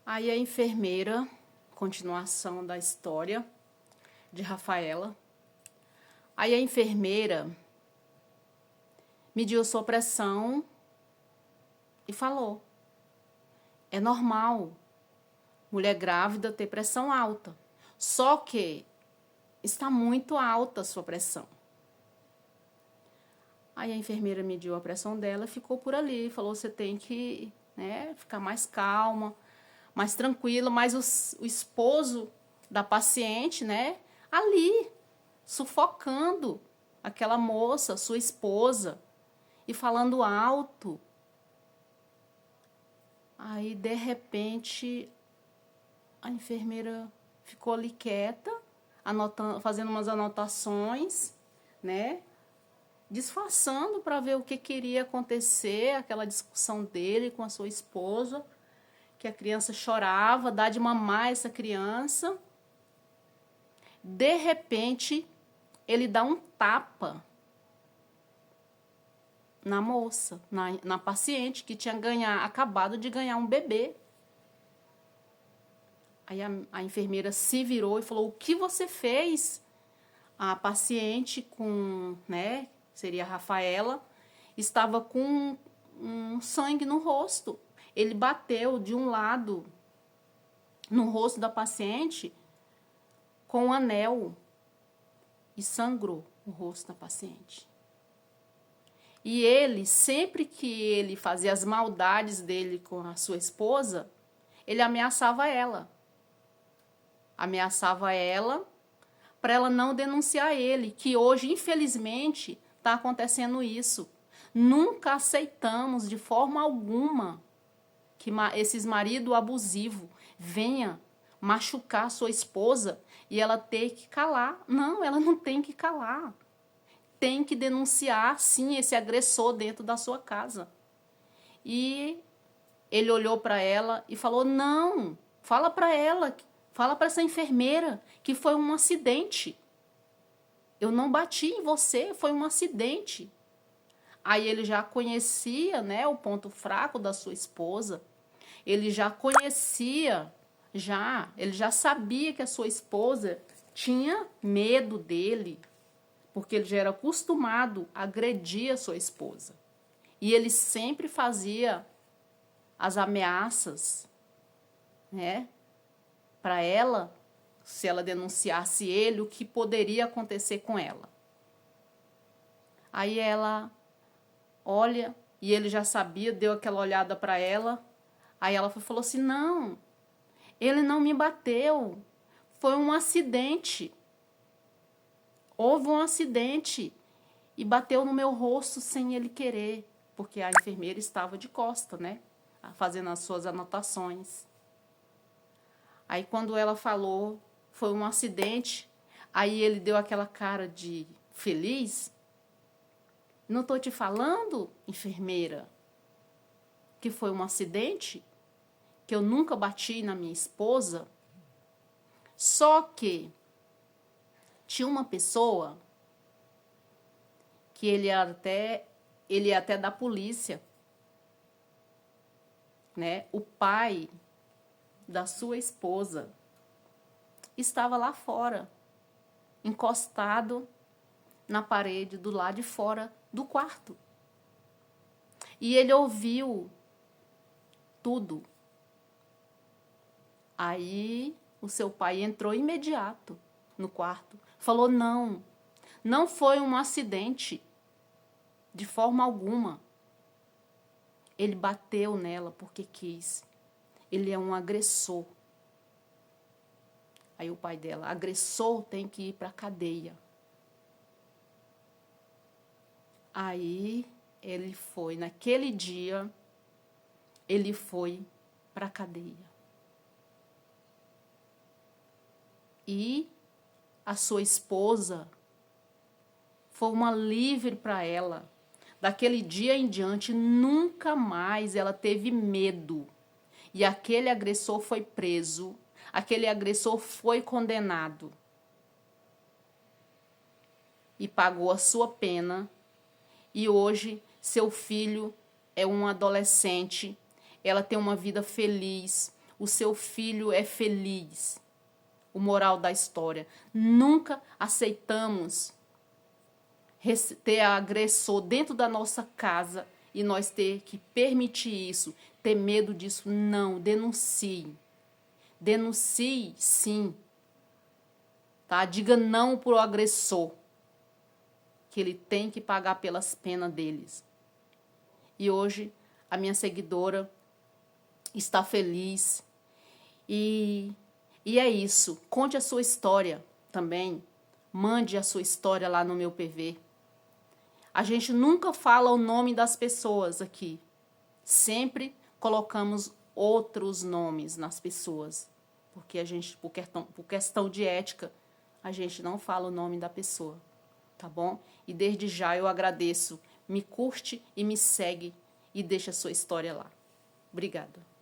Aí a enfermeira, continuação da história de Rafaela. Aí a enfermeira mediu sua pressão e falou: é normal mulher grávida ter pressão alta, só que está muito alta a sua pressão. Aí a enfermeira mediu a pressão dela, ficou por ali, falou: você tem que, né, ficar mais calma, mais tranquila. Mas o esposo da paciente, né, ali, sufocando aquela moça, sua esposa, e falando alto. Aí, de repente, a enfermeira ficou ali quieta, anotando, fazendo umas anotações, né, disfarçando para ver o que queria acontecer, aquela discussão dele com a sua esposa, que a criança chorava, dá de mamar essa criança. De repente, ele dá um tapa na moça, na paciente, que tinha acabado de ganhar um bebê. Aí a enfermeira se virou e falou: o que você fez? A paciente né, seria a Rafaela, estava com um sangue no rosto. Ele bateu de um lado no rosto da paciente com um anel e sangrou o rosto da paciente. E ele, sempre que ele fazia as maldades dele com a sua esposa, ele ameaçava ela. Ameaçava ela para ela não denunciar ele, que hoje, infelizmente, está acontecendo isso. Nunca aceitamos de forma alguma que esses maridos abusivos venham machucar sua esposa e ela ter que calar. Não, ela não tem que calar. Tem que denunciar, sim, esse agressor dentro da sua casa. E ele olhou para ela e falou: não, fala para ela, fala para essa enfermeira que foi um acidente. Eu não bati em você, foi um acidente. Aí ele já conhecia, né, o ponto fraco da sua esposa. Ele já conhecia, ele já sabia que a sua esposa tinha medo dele, porque ele já era acostumado a agredir a sua esposa. E ele sempre fazia as ameaças, né, para ela, se ela denunciasse ele, o que poderia acontecer com ela. Aí ela olha, e ele já sabia, deu aquela olhada para ela. Aí ela falou assim: não, ele não me bateu, foi um acidente. Houve um acidente e bateu no meu rosto sem ele querer, porque a enfermeira estava de costa, né, fazendo as suas anotações. Aí quando ela falou, foi um acidente, aí ele deu aquela cara de feliz. Não estou te falando, enfermeira, que foi um acidente, que eu nunca bati na minha esposa. Só que tinha uma pessoa que ele ia até da polícia, né? O pai da sua esposa estava lá fora, encostado na parede do lado de fora do quarto. E ele ouviu tudo. Aí o seu pai entrou imediato no quarto, falou: não, não foi um acidente, de forma alguma. Ele bateu nela porque quis. Ele é um agressor. Aí o pai dela: agressor tem que ir para a cadeia. Aí ele foi, naquele dia, ele foi para a cadeia. E a sua esposa foi uma livre para ela. Daquele dia em diante, nunca mais ela teve medo. E aquele agressor foi preso, aquele agressor foi condenado. E pagou a sua pena. E hoje, seu filho é um adolescente, ela tem uma vida feliz. o seu filho é feliz. O moral da história. Nunca aceitamos ter agressor dentro da nossa casa e nós ter que permitir isso, ter medo disso. Não, denuncie. Denuncie, sim. Tá? Diga não pro agressor, que ele tem que pagar pelas penas deles. E hoje a minha seguidora está feliz. E é isso. Conte a sua história também. Mande a sua história lá no meu PV. A gente nunca fala o nome das pessoas aqui. Sempre colocamos outros nomes nas pessoas. Porque a gente, por questão de ética, a gente não fala o nome da pessoa. Tá bom? E desde já eu agradeço. Me curte e me segue e deixa a sua história lá. Obrigada.